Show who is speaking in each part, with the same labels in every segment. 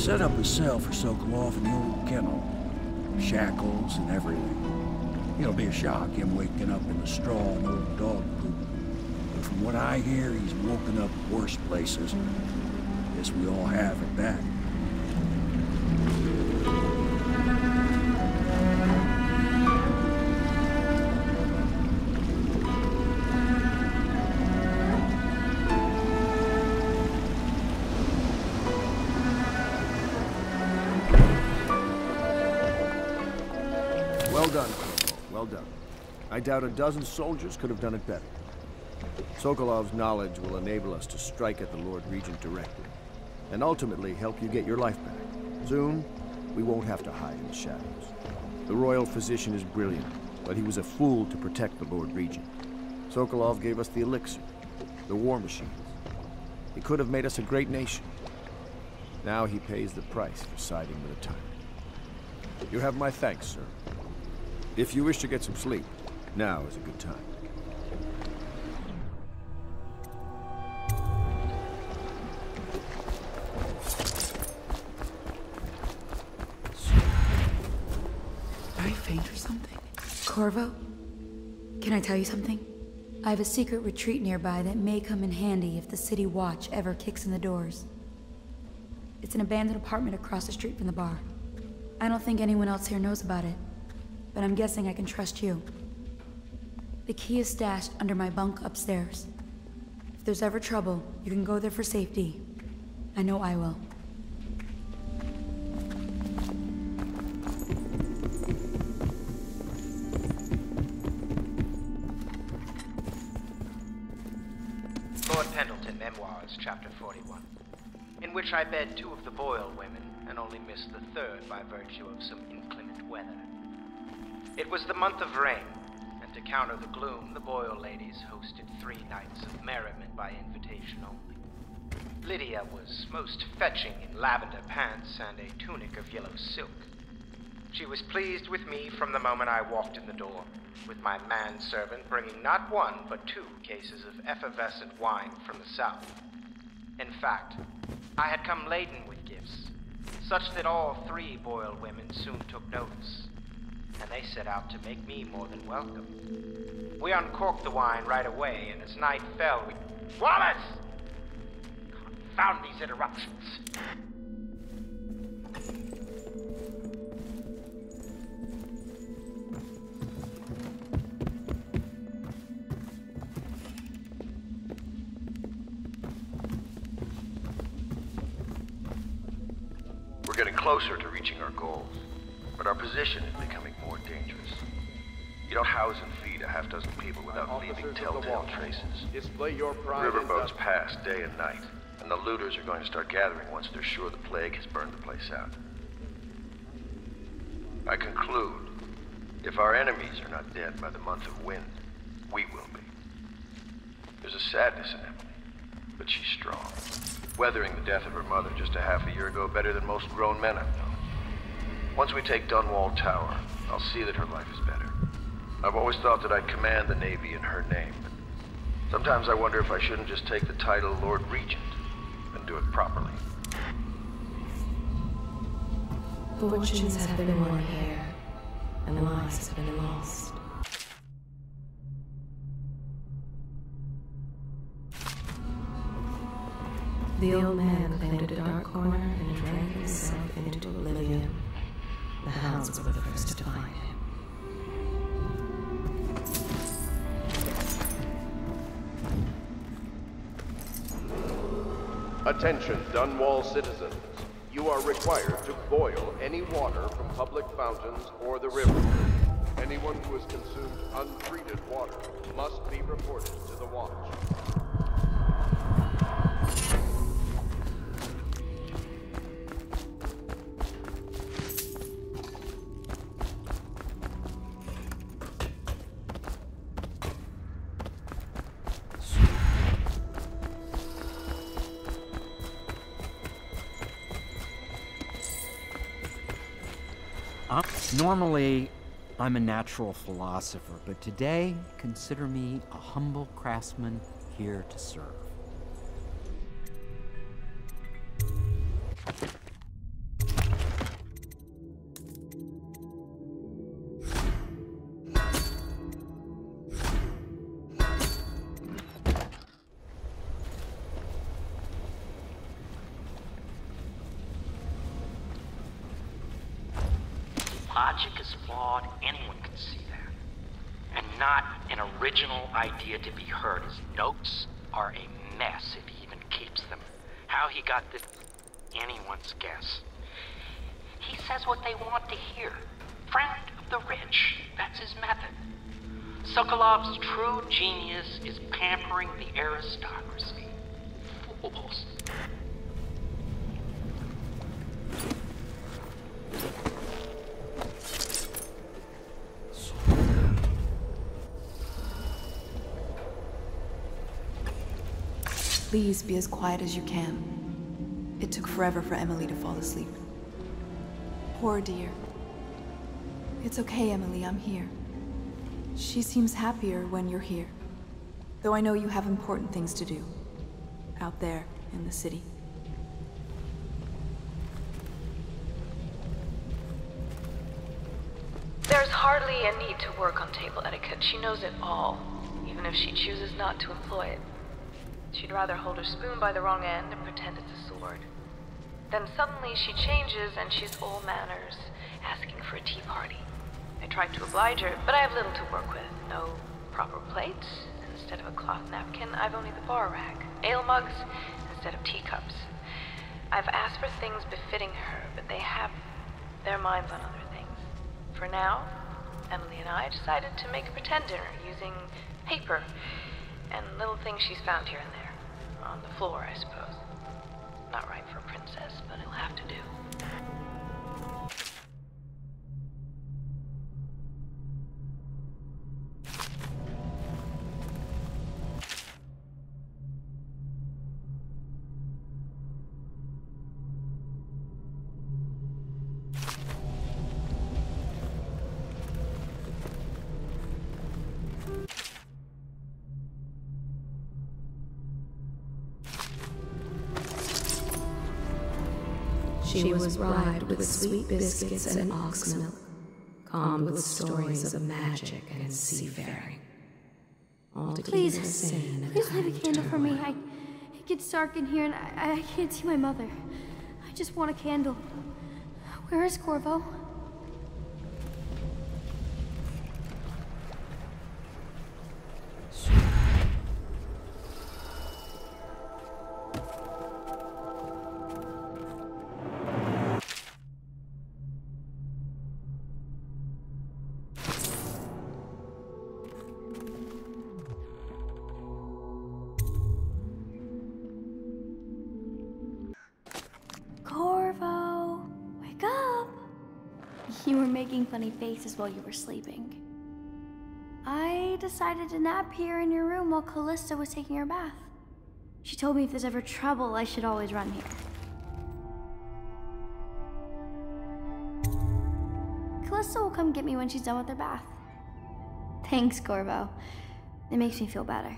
Speaker 1: set up a cell for Sokolov in the old kennel. Shackles and everything. It'll be a shock, him waking up in the straw and old dog poop. But from what I hear, he's woken up worse places. Guess we all have at that.
Speaker 2: Well done, Corporal. Well done. I doubt a dozen soldiers could have done it better. Sokolov's knowledge will enable us to strike at the Lord Regent directly, and ultimately help you get your life back. Soon, we won't have to hide in the shadows. The royal physician is brilliant, but he was a fool to protect the Lord Regent. Sokolov gave us the elixir, the war machines. He could have made us a great nation. Now he pays the price for siding with a tyrant. You have my thanks, sir. If you wish to get some sleep, now is a good time.
Speaker 3: Are you faint or something? Corvo? Can I tell you something? I have a secret retreat nearby that may come in handy if the city watch ever kicks in the doors. It's an abandoned apartment across the street from the bar. I don't think anyone else here knows about it, but I'm guessing I can trust you. The key is stashed under my bunk upstairs. If there's ever trouble, you can go there for safety. I know I will.
Speaker 4: Lord Pendleton Memoirs, Chapter 41, in which I bed two of the Boyle women and only missed the third by virtue of some inclement weather. It was the month of rain, and to counter the gloom, the Boyle ladies hosted 3 nights of merriment by invitation only. Lydia was most fetching in lavender pants and a tunic of yellow silk. She was pleased with me from the moment I walked in the door, with my manservant bringing not 1 but 2 cases of effervescent wine from the south. In fact, I had come laden with gifts, such that all 3 Boyle women soon took notice, and they set out to make me more than welcome. We uncorked the wine right away, and as night fell, we... Wallace! Confound these interruptions.
Speaker 5: We're getting closer to reaching our goals, but our position is becoming more dangerous. You don't house and feed a half-dozen people without leaving telltale traces.
Speaker 6: Display your pride.
Speaker 5: Riverboats pass day and night, and the looters are going to start gathering once they're sure the plague has burned the place out. I conclude, if our enemies are not dead by the month of wind, we will be. There's a sadness in Emily, but she's strong. Weathering the death of her mother just a half a year ago better than most grown men I've known. Once we take Dunwall Tower, I'll see that her life is better. I've always thought that I'd command the Navy in her name, but sometimes I wonder if I shouldn't just take the title Lord Regent and do it properly.
Speaker 7: Fortunes have been won here, and lives have been lost. The old man claimed a dark corner and drank himself into oblivion. The Hounds were the first to find him.
Speaker 6: Attention, Dunwall citizens. You are required to boil any water from public fountains or the river. Anyone who has consumed untreated water must be reported to the watch.
Speaker 8: Normally, I'm a natural philosopher, but today, consider me a humble craftsman here to serve.
Speaker 9: logic is flawed, anyone can see that. And not an original idea to be heard. His notes are a mess if he even keeps them. How he got this, anyone's guess. He says what they want to hear. Friend of the rich, that's his method. Sokolov's true genius is pampering the aristocracy. Fools.
Speaker 10: Please be as quiet as you can. It took forever for Emily to fall asleep. Poor dear. It's okay, Emily, I'm here. She seems happier when you're here. Though I know you have important things to do. Out there, in the city.
Speaker 11: There's hardly a need to work on table etiquette. She knows it all, even if she chooses not to employ it. She'd rather hold her spoon by the wrong end and pretend it's a sword. Then suddenly she changes and she's all manners, asking for a tea party. I tried to oblige her, but I have little to work with. No proper plates. Instead of a cloth napkin, I've only the bar rack. Ale mugs instead of teacups. I've asked for things befitting her, but they have their minds on other things. For now, Emily and I decided to make a pretend dinner using paper and little things she's found here and there. On the floor, I suppose. Not right for a princess, but it'll have to do.
Speaker 7: She was bribed with sweet biscuits and ox milk, calmed with stories of magic and seafaring.
Speaker 12: Please light a candle for me. It gets dark in here and I can't see my mother. I just want a candle. Where is Corvo? You were making funny faces while you were sleeping. I decided to nap here in your room while Callista was taking her bath. She told me if there's ever trouble, I should always run here. Callista will come get me when she's done with her bath. Thanks, Corvo. It makes me feel better.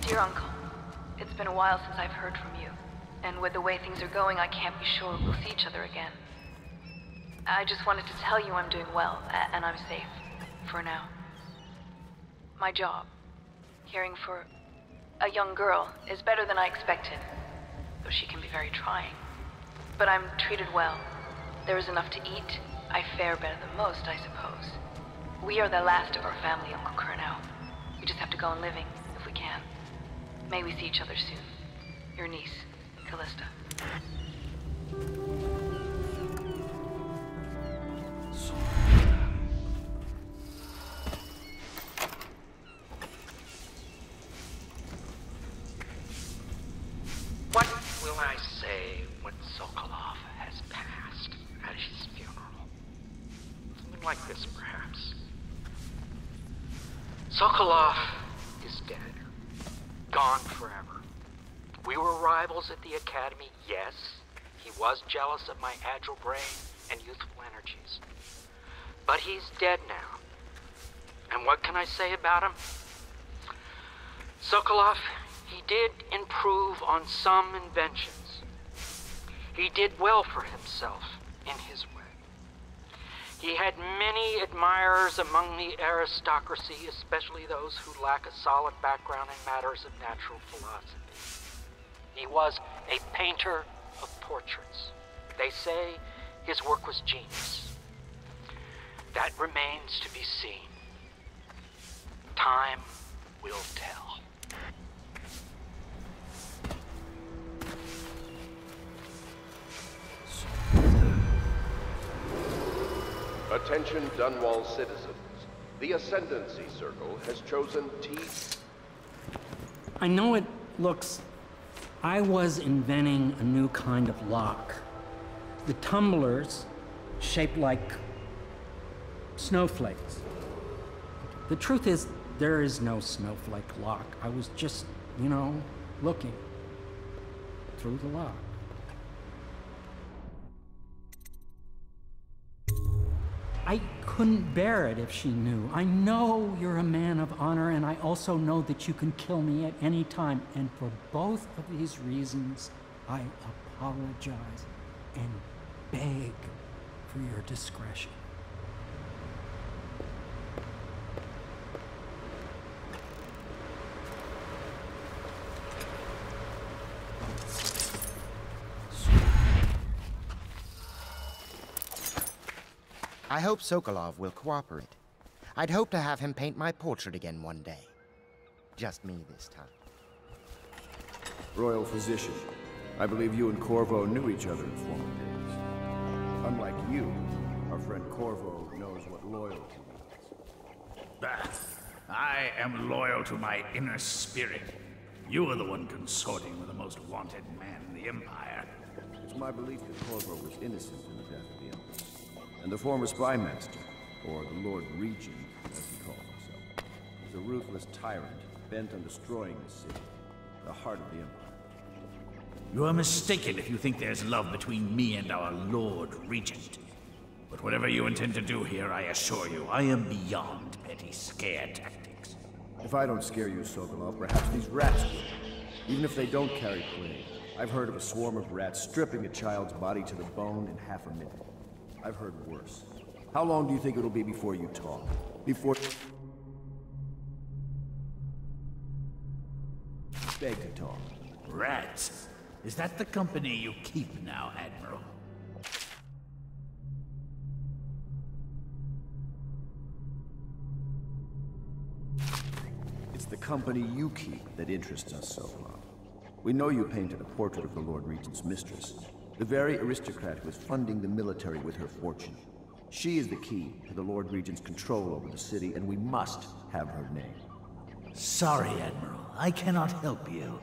Speaker 11: Dear Uncle, it's been a while since I've heard from you, and with the way things are going, I can't be sure we'll see each other again. I just wanted to tell you I'm doing well, and I'm safe, for now. My job, caring for a young girl, is better than I expected, though she can be very trying. But I'm treated well. There is enough to eat. I fare better than most, I suppose. We are the last of our family, Uncle Kurnow. We just have to go on living, if we can. May we see each other soon. Your niece, Callista.
Speaker 9: What will I say when Sokolov has passed at his funeral? Something like this, perhaps. Sokolov is dead. Gone forever. We were rivals at the academy, yes. He was jealous of my agile brain and youthful energies. But he's dead now. And what can I say about him? Sokolov, he did improve on some inventions. He did well for himself in his way. He had many admirers among the aristocracy, especially those who lack a solid background in matters of natural philosophy. He was a painter of portraits. They say his work was genius. That remains to be seen. Time will tell.
Speaker 6: Attention Dunwall citizens. The Ascendancy Circle has chosen T.
Speaker 8: I know it looks... I was inventing a new kind of lock. The tumblers, shaped like snowflakes. The truth is, there is no snowflake lock. I was just, you know, looking through the lock. I couldn't bear it if she knew. I know you're a man of honor, and I also know that you can kill me at any time. And for both of these reasons, I apologize and beg for your discretion.
Speaker 13: I hope Sokolov will cooperate. I'd hope to have him paint my portrait again one day. Just me this time.
Speaker 2: Royal Physician, I believe you and Corvo knew each other in former days. Unlike you, our friend Corvo knows what loyalty means.
Speaker 14: I am loyal to my inner spirit. You are the one consorting with the most wanted man in the Empire.
Speaker 2: It's my belief that Corvo was innocent in the death of the Empress. And the former spy master, or the Lord Regent, as he calls himself, is a ruthless tyrant bent on destroying the city, the heart of the Empire.
Speaker 14: You are mistaken if you think there's love between me and our Lord Regent. But whatever you intend to do here, I assure you, I am beyond petty scare tactics.
Speaker 2: If I don't scare you, Sokolov, perhaps these rats will. Even if they don't carry plague. I've heard of a swarm of rats stripping a child's body to the bone in half a minute. I've heard worse. How long do you think it'll be before you talk? Before... beg to talk.
Speaker 14: Rats? Is that the company you keep now, Admiral?
Speaker 2: It's the company you keep that interests us, Sokolov. We know you painted a portrait of the Lord Regent's mistress, the very aristocrat who is funding the military with her fortune. She is the key to the Lord Regent's control over the city, and we must have her name.
Speaker 14: Sorry, Admiral. I cannot help you.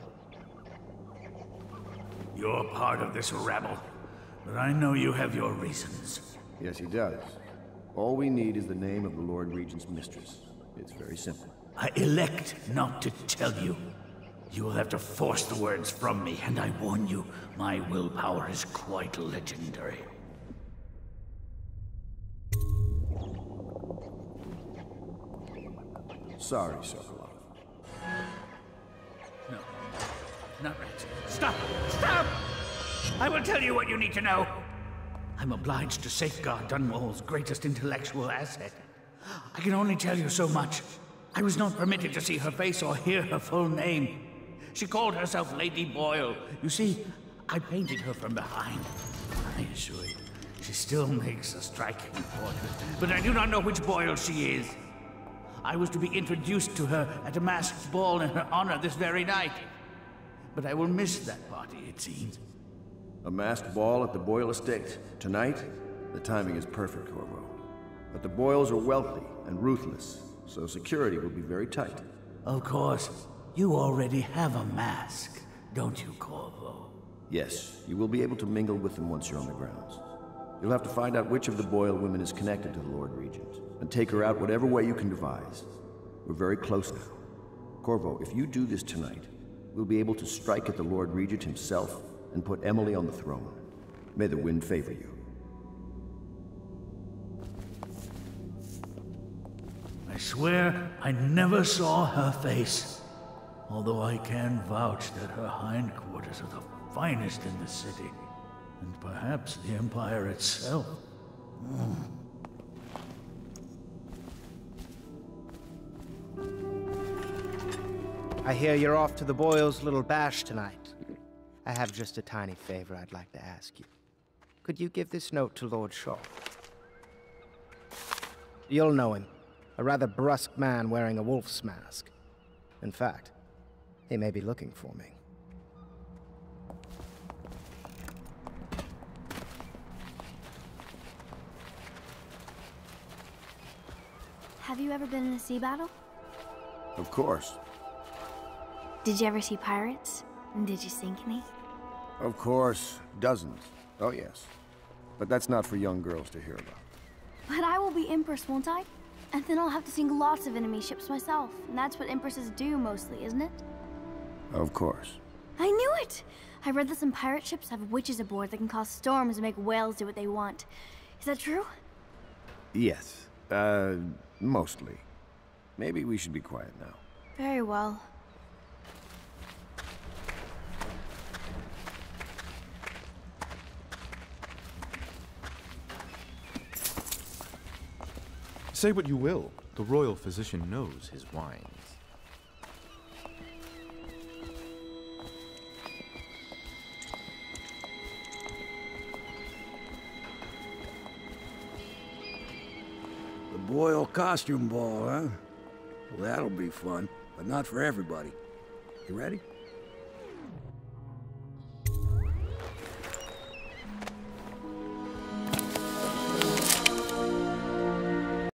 Speaker 14: You're part of this rabble, but I know you have your reasons.
Speaker 2: Yes, he does. All we need is the name of the Lord Regent's mistress. It's very simple.
Speaker 14: I elect not to tell you. You will have to force the words from me, and I warn you, my willpower is quite legendary.
Speaker 2: Sorry, Sokolov.
Speaker 14: No, not rats. Stop! Stop! I will tell you what you need to know. I'm obliged to safeguard Dunwall's greatest intellectual asset. I can only tell you so much. I was not permitted to see her face or hear her full name. She called herself Lady Boyle. You see, I painted her from behind. I assure you, she still makes a striking portrait, but I do not know which Boyle she is. I was to be introduced to her at a masked ball in her honor this very night. But I will miss that party, it seems.
Speaker 2: A masked ball at the Boyle estate. Tonight? The timing is perfect, Corvo. But the Boyles are wealthy and ruthless, so security will be very tight.
Speaker 14: Of course. You already have a mask, don't you, Corvo?
Speaker 2: Yes, you will be able to mingle with them once you're on the grounds. You'll have to find out which of the Boyle women is connected to the Lord Regent, and take her out whatever way you can devise. We're very close now. Corvo, if you do this tonight, we'll be able to strike at the Lord Regent himself and put Emily on the throne. May the wind favor you.
Speaker 14: I I swear I never saw her face. Although I can vouch that her hindquarters are the finest in the city. And perhaps the Empire itself.
Speaker 13: I hear you're off to the Boyles' little bash tonight. I have just a tiny favor I'd like to ask you. Could you give this note to Lord Shaw? You'll know him. A rather brusque man wearing a wolf's mask. In fact, he may be looking for me.
Speaker 12: Have you ever been in a sea battle?
Speaker 2: Of course.
Speaker 12: Did you ever see pirates? And did you sink any?
Speaker 2: Of course. Dozens. Oh, yes. But that's not for young girls to hear about.
Speaker 12: But I will be Empress, won't I? And then I'll have to sink lots of enemy ships myself. And that's what Empresses do mostly, isn't it?
Speaker 2: Of course.
Speaker 12: I knew it! I read that some pirate ships have witches aboard that can cause storms and make whales do what they want. Is that true?
Speaker 2: Yes. Mostly. Maybe we should be quiet now.
Speaker 12: Very well.
Speaker 15: Say what you will, the royal physician knows his wines.
Speaker 1: The Boyle costume ball, huh? Well, that'll be fun, but not for everybody. You ready?